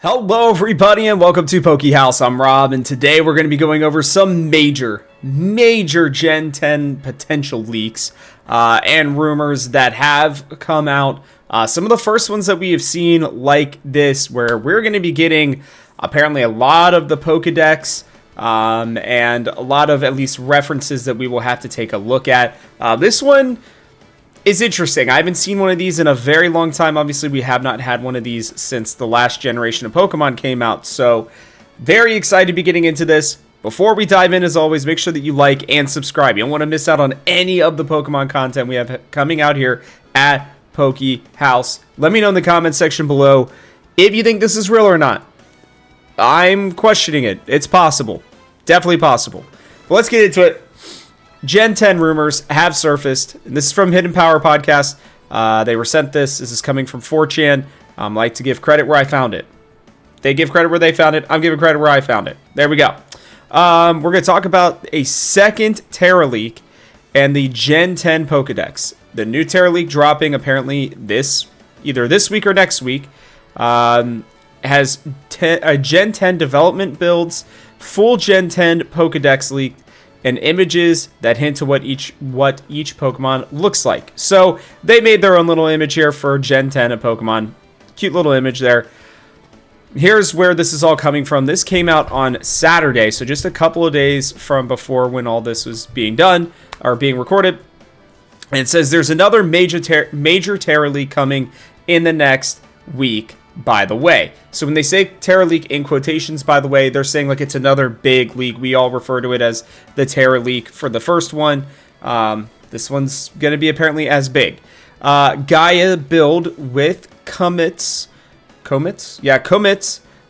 Hello everybody and welcome to Haus. I'm Rob, and today we're going to be going over some major Gen 10 potential leaks and rumors that have come out. Some of the first ones that we have seen like this, where we're going to be getting apparently a lot of the Pokedex and a lot of at least references that we will have to take a look at. This one is interesting. I haven't seen one of these in a very long time. Obviously, we have not had one of these since the last generation of Pokemon came out. So, very excited to be getting into this. Before we dive in, as always, make sure that you like and subscribe. You don't want to miss out on any of the Pokemon content we have coming out here at Haus. Let me know in the comments section below if you think this is real or not. I'm questioning it. It's possible. Definitely possible. But let's get into it. Gen 10 rumors have surfaced. And this is from Hidden Power Podcast. They were sent this. This is coming from 4chan. I like to give credit where I found it. They give credit where they found it. I'm giving credit where I found it. There we go. We're going to talk about a second Terra leak and the Gen 10 Pokedex. The new Terra leak dropping apparently either this week or next week. Has Gen 10 development builds, full Gen 10 Pokedex leak, and images that hint to what each Pokemon looks like. So they made their own little image here for Gen 10 of Pokemon. Cute little image there. Here's where this is all coming from. This came out on Saturday, so just a couple of days from before when all this was being done or being recorded. And it says there's another major Terra leak coming in the next week, by the way. So when they say Terra leak in quotations, by the way, they're saying like it's another big leak. We all refer to it as the Terra leak for the first one. This one's going to be apparently as big. Gaia build with comets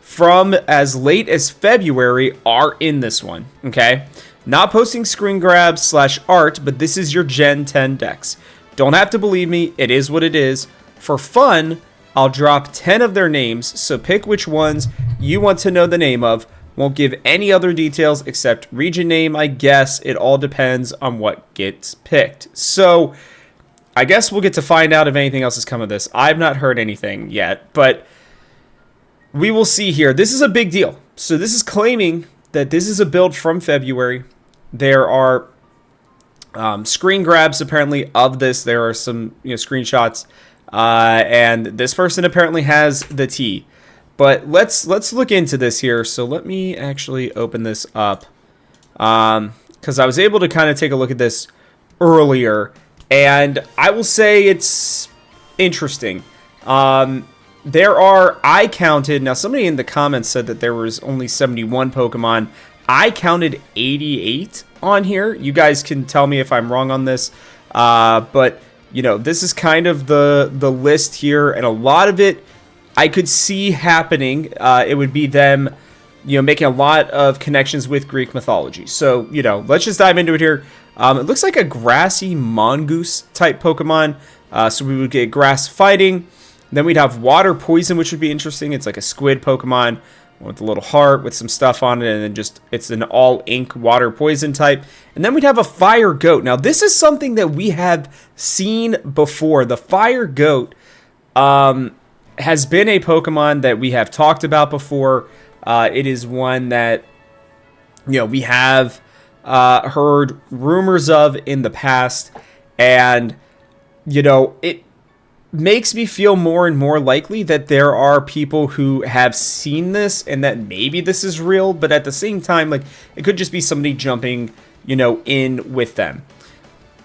from as late as February are in this one. Okay. Not posting screen grabs / art, but this is your Gen 10 Dex. Don't have to believe me. It is what it is. For fun, I'll drop 10 of their names, so pick which ones you want to know the name of. Won't give any other details except region name, I guess. It all depends on what gets picked. So, I guess we'll get to find out if anything else has come of this. I've not heard anything yet, but we will see here. This is a big deal. So this is claiming that this is a build from February. There are screen grabs apparently of this. There are some screenshots. And this person apparently has the tea. But let's look into this here. So let me actually open this up. Because I was able to kind of take a look at this earlier. And I will say it's interesting. I counted, now somebody in the comments said that there was only 71 Pokemon. I counted 88 on here. You guys can tell me if I'm wrong on this. But this is kind of the list here, and a lot of it I could see happening. It would be them, making a lot of connections with Greek mythology. So, let's just dive into it here. It looks like a grassy mongoose type Pokemon. So we would get grass fighting. Then we'd have water poison, which would be interesting. It's like a squid Pokemon with a little heart with some stuff on it, and then just it's an all ink water poison type. And then we'd have a fire goat. Now this is something that we have seen before. The fire goat has been a Pokemon that we have talked about before. It is one that we have heard rumors of in the past, and it makes me feel more and more likely that there are people who have seen this and that maybe this is real, but at the same time, like, it could just be somebody jumping, in with them.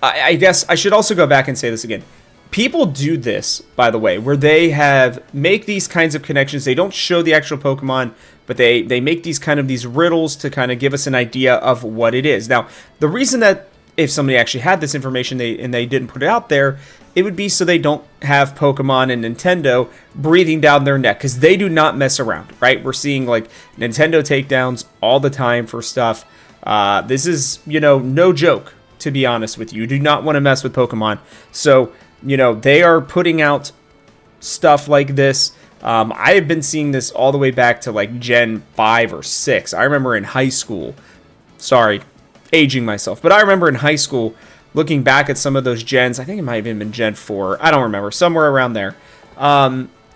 I guess I should also go back and say this again. People do this, by the way, where they make these kinds of connections. They don't show the actual Pokemon, but they make these riddles to kind of give us an idea of what it is. Now, the reason that if somebody actually had this information and they didn't put it out there, it would be so they don't have Pokemon and Nintendo breathing down their neck, because they do not mess around, right? We're seeing like Nintendo takedowns all the time for stuff. This is, no joke, to be honest with you. You do not want to mess with Pokemon. So, they are putting out stuff like this. I have been seeing this all the way back to like Gen 5 or 6. I remember in high school, sorry, aging myself, but I remember in high school looking back at some of those gens. I think it might have even been Gen 4. I don't remember. Somewhere around there.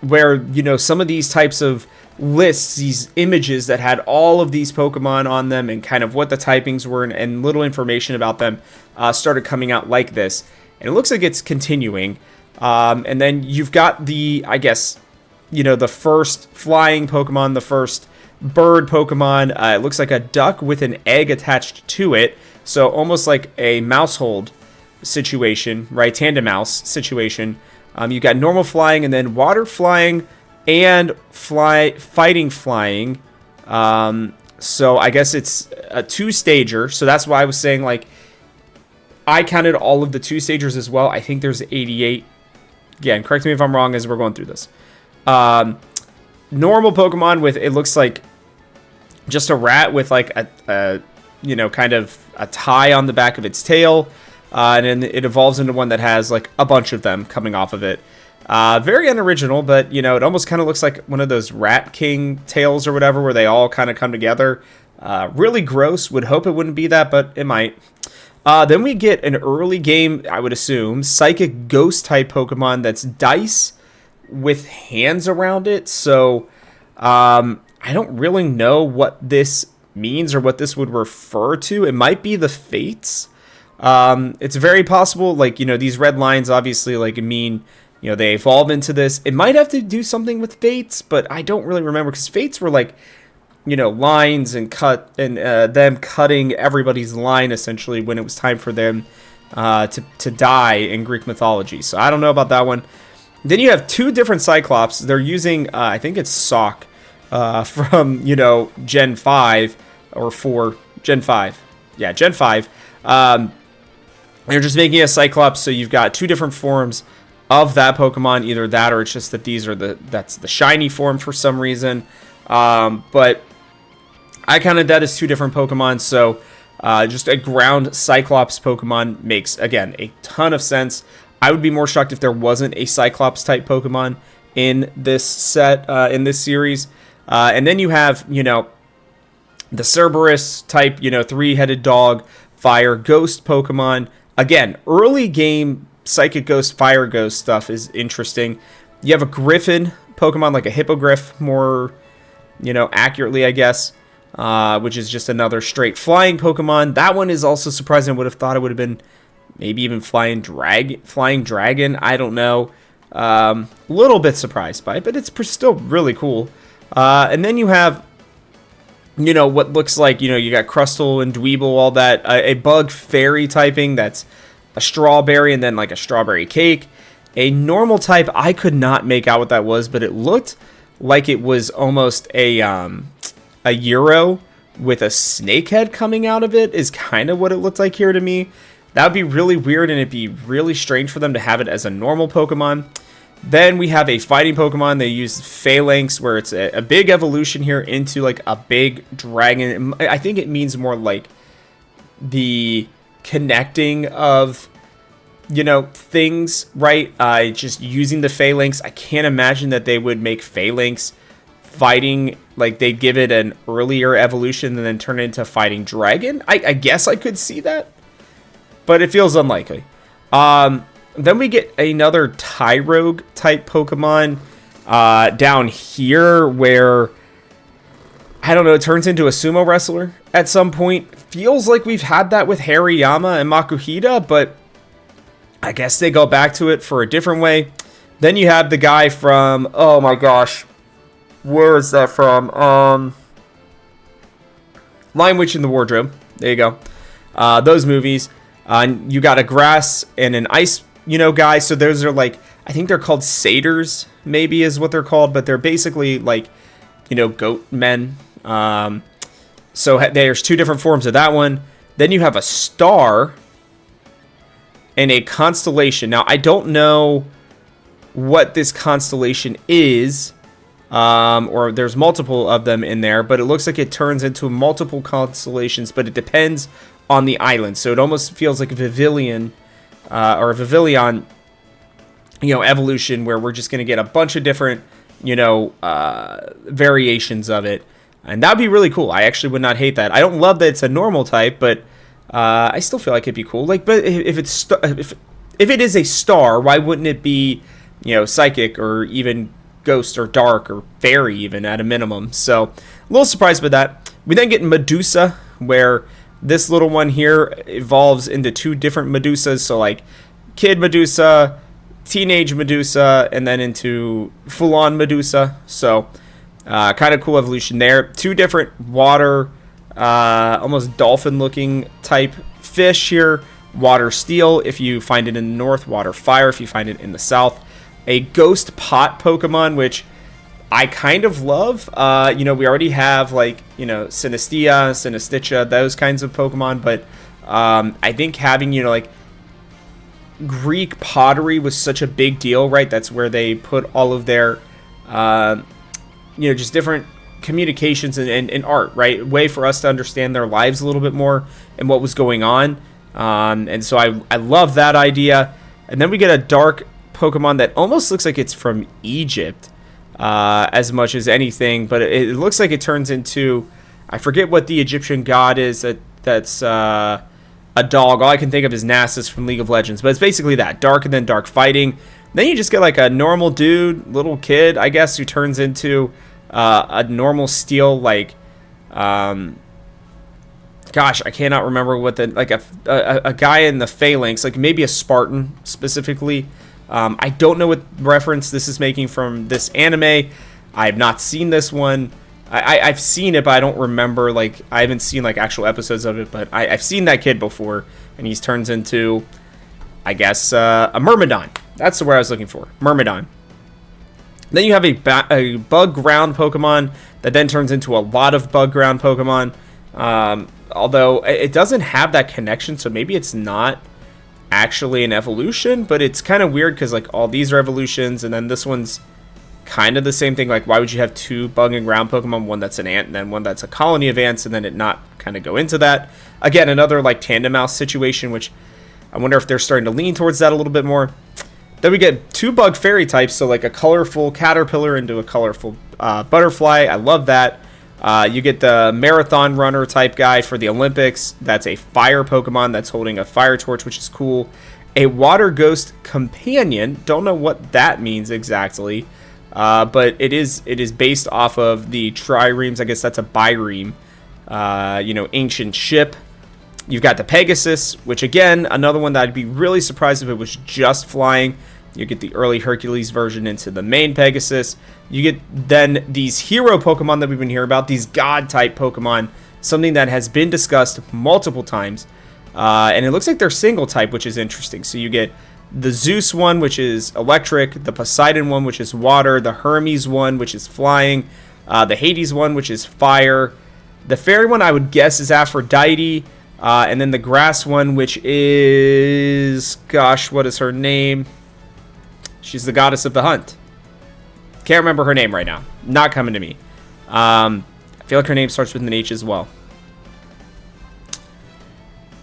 Where, some of these types of lists, these images that had all of these Pokemon on them and kind of what the typings were and little information about them started coming out like this. And it looks like it's continuing. And then you've got the, I guess, the first flying Pokemon, the first bird Pokemon. It looks like a duck with an egg attached to it. So almost like a mousehold situation, right? Tandem mouse situation. You got normal flying and then water flying and fighting flying. So I guess it's a 2-stager. So that's why I was saying, like, I counted all of the 2-stagers as well. I think there's 88. Again, correct me if I'm wrong as we're going through this. Normal Pokemon with, it looks like just a rat with like a kind of a tie on the back of its tail. And then it evolves into one that has like a bunch of them coming off of it. Very unoriginal, but it almost kind of looks like one of those Rat King tails or whatever, where they all kind of come together. Really gross. Would hope it wouldn't be that, but it might. Then we get an early game, I would assume, Psychic Ghost type Pokemon that's dice with hands around it. So I don't really know what this means or what this would refer to. It might be the Fates. It's very possible, like, these red lines obviously like mean, they evolve into this. It might have to do something with Fates, but I don't really remember, because Fates were like, lines and them cutting everybody's line essentially when it was time for them to die in Greek mythology. So I don't know about that one. Then you have 2 different Cyclops. They're using, I think it's Sock from, Gen 5 or 4, Gen 5. Yeah, Gen 5. They're just making a Cyclops, so you've got 2 different forms of that Pokemon. Either that or it's just that these are that's the shiny form for some reason. But I counted that as 2 different Pokemon, so just a ground Cyclops Pokemon makes, again, a ton of sense. I would be more shocked if there wasn't a Cyclops-type Pokemon in this set, in this series. And then you have, the Cerberus-type, 3-headed dog, fire ghost Pokemon. Again, early game Psychic Ghost, Fire Ghost stuff is interesting. You have a Griffin Pokemon, like a Hippogriff, more, accurately, I guess, which is just another straight flying Pokemon. That one is also surprising. I would have thought it would have been maybe even Flying Dragon. I don't know. A little bit surprised by it, but it's still really cool. And then you have, what looks like, you got Crustle and Dweeble, all that. A bug fairy typing that's a strawberry and then like a strawberry cake. A normal type, I could not make out what that was, but it looked like it was almost a Euro with a snake head coming out of it is kind of what it looked like here to me. That would be really weird, and it'd be really strange for them to have it as a normal Pokemon. Then we have a fighting Pokemon. They use Phalanx, where it's a big evolution here into like a big dragon. I think it means more like the connecting of, things, right? Just using the Phalanx. I can't imagine that they would make Phalanx fighting, like they'd give it an earlier evolution and then turn it into fighting dragon. I guess I could see that, but it feels unlikely. Then we get another Tyrogue type Pokemon down here where, I don't know, it turns into a sumo wrestler at some point. Feels like we've had that with Hariyama and Makuhita, but I guess they go back to it for a different way. Then you have the guy from, oh my gosh, where is that from? Lion Witch in the Wardrobe. There you go. Those movies. You got a grass and an ice, guy. So those are like, I think they're called satyrs, maybe is what they're called, but they're basically like, goat men. So there's 2 different forms of that one. Then you have a star and a constellation. Now, I don't know what this constellation is, or there's multiple of them in there, but it looks like it turns into multiple constellations, but it depends on the island. So it almost feels like a Vivillon, or a Vivillon, evolution, where we're just going to get a bunch of different, variations of it. And that'd be really cool. I actually would not hate that. I don't love that it's a normal type, but I still feel like it'd be cool. Like, but if it is a star, why wouldn't it be, psychic or even, ghost or dark or fairy even at a minimum. So a little surprised by that. We then get Medusa, where this little one here evolves into 2 different Medusas. So like kid Medusa, teenage Medusa, and then into full-on Medusa. So kind of cool evolution there. 2 different water, almost dolphin-looking type fish here. Water steel if you find it in the north, water fire if you find it in the south. A ghost pot Pokemon, which I kind of love. We already have like, Synestia, those kinds of Pokemon, but I think having, like Greek pottery was such a big deal, right? That's where they put all of their, just different communications and art, right? Way for us to understand their lives a little bit more and what was going on. And so I love that idea. And then we get a dark Pokemon that almost looks like it's from Egypt as much as anything, but it looks like it turns into, I forget what the Egyptian god is that's a dog. All I can think of is Nasus from League of Legends, but it's basically that, dark and then dark fighting. Then you just get like a normal dude, little kid, I guess, who turns into a normal steel, like gosh, I cannot remember what a guy in the phalanx, like maybe a Spartan specifically. I don't know what reference this is making from this anime. I have not seen this one. I've seen it, but I don't remember. Like, I haven't seen like actual episodes of it, but I've seen that kid before, and he turns into, I guess, a Myrmidon. That's the word I was looking for, Myrmidon. Then you have a bug ground Pokemon that then turns into a lot of bug ground Pokemon. Although it doesn't have that connection, so maybe it's not actually an evolution, but it's kind of weird because like all these are evolutions, and then this one's kind of the same thing. Like, why would you have 2 bug and ground Pokemon, one that's an ant and then one that's a colony of ants, and then it not kind of go into that? Again, another like tandem mouse situation, which I wonder if they're starting to lean towards that a little bit more. Then we get 2 bug fairy types, so like a colorful caterpillar into a colorful butterfly. I love that. You get the marathon runner type guy for the Olympics. That's a fire Pokemon that's holding a fire torch, which is cool. A water ghost companion. Don't know what that means exactly, but it is based off of the triremes. I guess that's a bireme. Ancient ship. You've got the Pegasus, which again, another one that I'd be really surprised if it was just flying. You get the early Hercules version into the main Pegasus. You get then these hero Pokemon that we've been hearing about, these God-type Pokemon, something that has been discussed multiple times. And it looks like they're single-type, which is interesting. So you get the Zeus one, which is electric, the Poseidon one, which is water, the Hermes one, which is flying, the Hades one, which is fire. The fairy one, I would guess, is Aphrodite. And then the grass one, which is, gosh, what is her name? She's the goddess of the hunt. Can't remember her name right now. Not coming to me. I feel like her name starts with an H as well.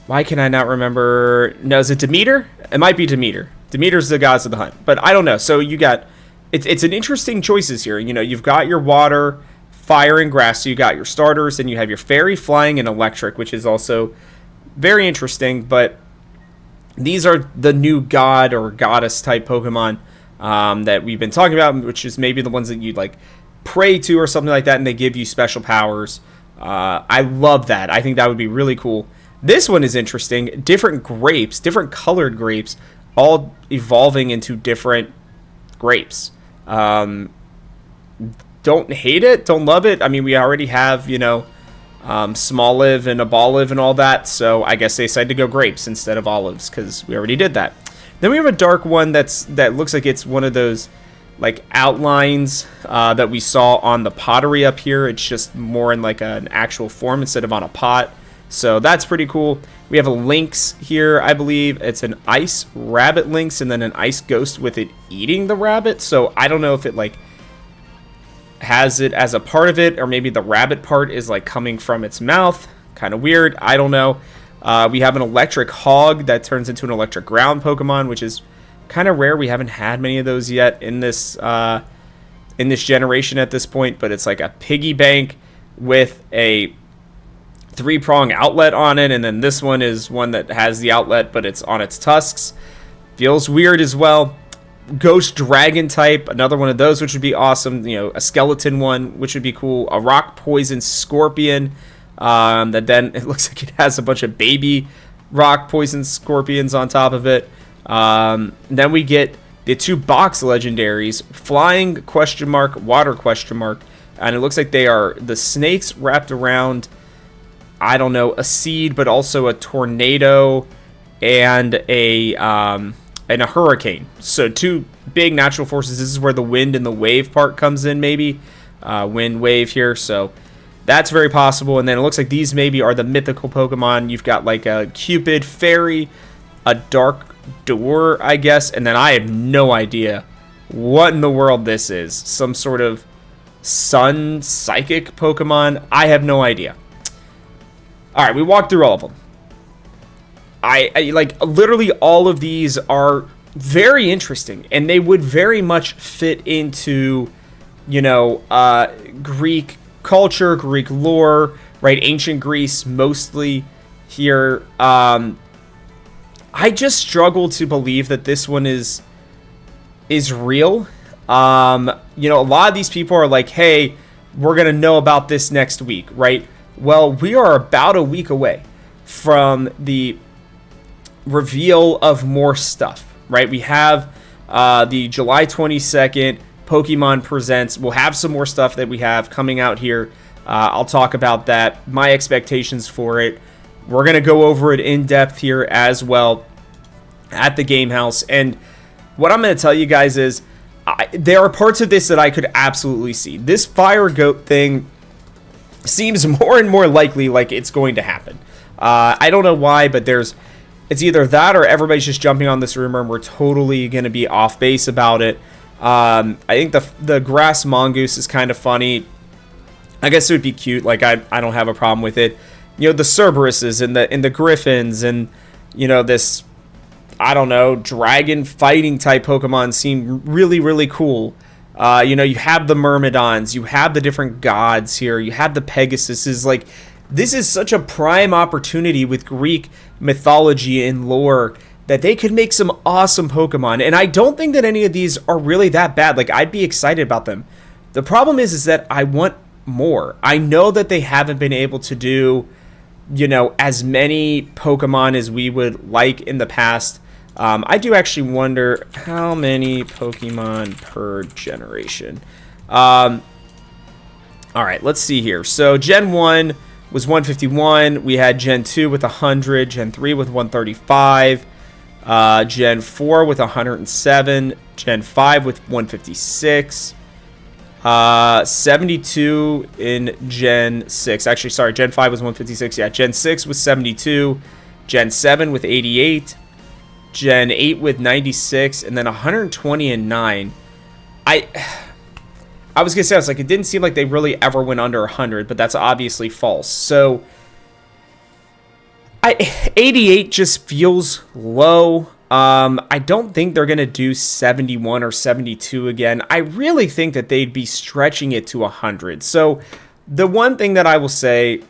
Why can I not remember? No, is it Demeter? It might be Demeter. Demeter's the goddess of the hunt. But I don't know. So you got... It's an interesting choices here. You've got your water, fire, and grass. So you got your starters, and you have your fairy, flying, and electric, which is also very interesting. But these are the new god or goddess type Pokemon that we've been talking about, which is maybe the ones that you'd like pray to or something like that, and they give you special powers. I love that. I think that would be really cool. This one is interesting. Different grapes, different colored grapes, all evolving into different grapes. Don't hate it, don't love it. I mean, we already have, small live and a ball live and all that, so I guess they decided to go grapes instead of olives because we already did that. Then we have a dark one that looks like it's one of those like outlines that we saw on the pottery up here. It's just more in like an actual form instead of on a pot. So that's pretty cool. We have a lynx here, I believe. It's an ice rabbit lynx and then an ice ghost with it eating the rabbit. So I don't know if it like has it as a part of it, or maybe the rabbit part is like coming from its mouth. Kind of weird. I don't know. We have an electric hog that turns into an electric ground Pokemon, which is kind of rare. We haven't had many of those yet in this generation at this point, but it's like a piggy bank with a 3-prong outlet on it, and then this one is one that has the outlet, but it's on its tusks. Feels weird as well. ghost dragon type, another one of those, which would be awesome. You know, a skeleton one, which would be cool. A rock poison scorpion. That then it looks like it has a bunch of baby rock poison scorpions on top of it. Then we get the 2 box legendaries, flying ? Water ? And it looks like they are the snakes wrapped around, I don't know, a seed, but also a tornado and a hurricane. So 2 big natural forces. This is where the wind and the wave part comes in, maybe. Wind wave here, so that's very possible. And then it looks like these maybe are the mythical Pokemon. You've got like a Cupid, Fairy, a Dark Door, I guess, and then I have no idea what in the world this is. Some sort of sun psychic Pokemon. I have no idea. All right, we walked through all of them. I like literally all of these are very interesting, and they would very much fit into, you know, Greek culture, Greek lore, right? Ancient Greece mostly here. I just struggle to believe that this one is real. You know, a lot of these people are like, hey, we're going to know about this next week, right? Well, we are about a week away from the reveal of more stuff, right? We have the July 22nd Pokemon Presents. We'll have some more stuff that we have coming out here. I'll talk about that, my expectations for it. We're going to go over it in depth here as well at the Game House. And what I'm going to tell you guys is there are parts of this that I could absolutely see. This Fire Goat thing seems more and more likely like it's going to happen. I don't know why, but it's either that or everybody's just jumping on this rumor and we're totally going to be off base about it. I think the grass mongoose is kind of funny. I guess it would be cute. Like I don't have a problem with it. You know, the Cerberuses and the Griffins and, you know, this, I don't know, dragon fighting type Pokemon seem really, really cool. You know, you have the Myrmidons, you have the different gods here, you have the Pegasuses. Like, this is such a prime opportunity with Greek mythology and lore that they could make some awesome Pokemon. And I don't think that any of these are really that bad. Like, I'd be excited about them. The problem is that I want more. I know that they haven't been able to do, you know, as many Pokemon as we would like in the past. I do actually wonder how many Pokemon per generation. All right, let's see here. So Gen 1 was 151. We had Gen 2 with 100. Gen 3 with 135. Gen 4 with 107. Gen 5 with 156. 72 in Gen 6. Actually, sorry, Gen 5 was 156. Yeah, Gen 6 was 72. Gen 7 with 88. Gen 8 with 96. And then 120 and 9. I was going to say, I was like, it didn't seem like they really ever went under 100, but that's obviously false. So, 88 just feels low. I don't think they're going to do 71 or 72 again. I really think that they'd be stretching it to 100. So, the one thing that I will say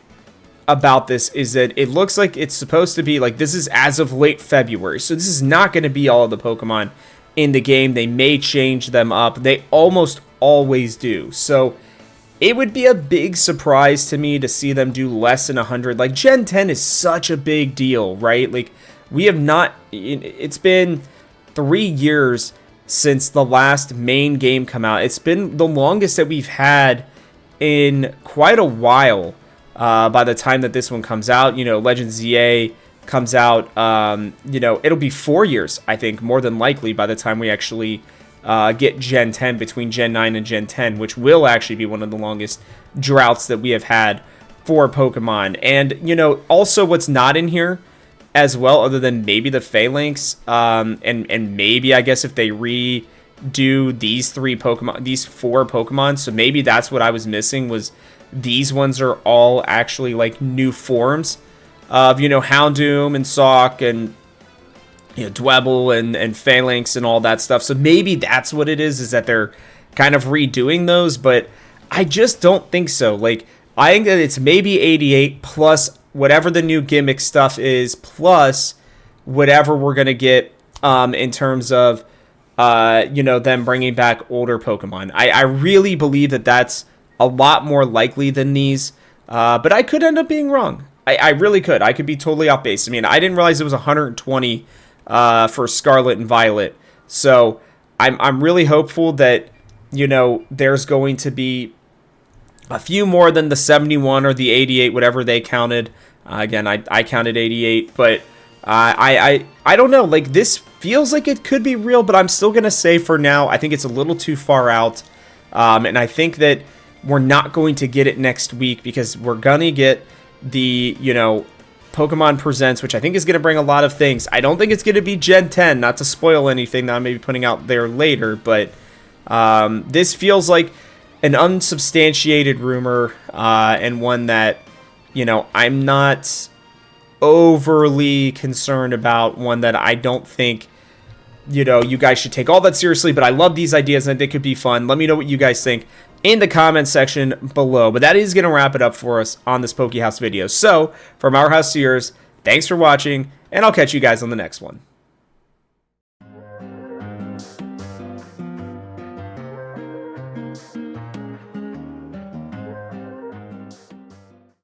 about this is that it looks like it's supposed to be, like, this is as of late February. So, this is not going to be all of the Pokemon in the game. They may change them up. They almost always do. So, it would be a big surprise to me to see them do less than 100. Like, Gen 10 is such a big deal, right? Like, we have not, it's been 3 years since the last main game come out. It's been the longest that we've had in quite a while by the time that this one comes out. You know, Legends ZA comes out, you know, it'll be 4 years, I think, more than likely by the time we actually get Gen 10, between Gen 9 and Gen 10, which will actually be one of the longest droughts that we have had for Pokemon. And, you know, also what's not in here as well, other than maybe the Phalanx, and maybe, I guess, if they redo these 4 Pokemon, so maybe that's what I was missing, was these ones are all actually, like, new forms of, you know, Houndoom and Sawk and, you know, Dwebble and Phalanx and all that stuff. So maybe that's what it is that they're kind of redoing those, but I just don't think so. Like, I think that it's maybe 88 plus whatever the new gimmick stuff is, plus whatever we're going to get in terms of you know, them bringing back older Pokemon. I really believe that that's a lot more likely than these, but I could end up being wrong. I really could. I could be totally off base. I mean, I didn't realize it was 120 for Scarlet and Violet, so I'm really hopeful that, you know, there's going to be a few more than the 71 or the 88, whatever they counted. Again, I counted 88, but I don't know. Like, this feels like it could be real, but I'm still going to say for now, I think it's a little too far out. And I think that we're not going to get it next week because we're going to get the, you know, Pokemon Presents, which I think is going to bring a lot of things. I don't think it's going to be Gen 10, not to spoil anything that I may be putting out there later, but this feels like an unsubstantiated rumor, and one that, you know, I'm not overly concerned about, one that I don't think, you know, you guys should take all that seriously, but I love these ideas and they could be fun. Let me know what you guys think in the comment section below. But that is going to wrap it up for us on this Poke House video. So, from our house to yours, thanks for watching, and I'll catch you guys on the next one.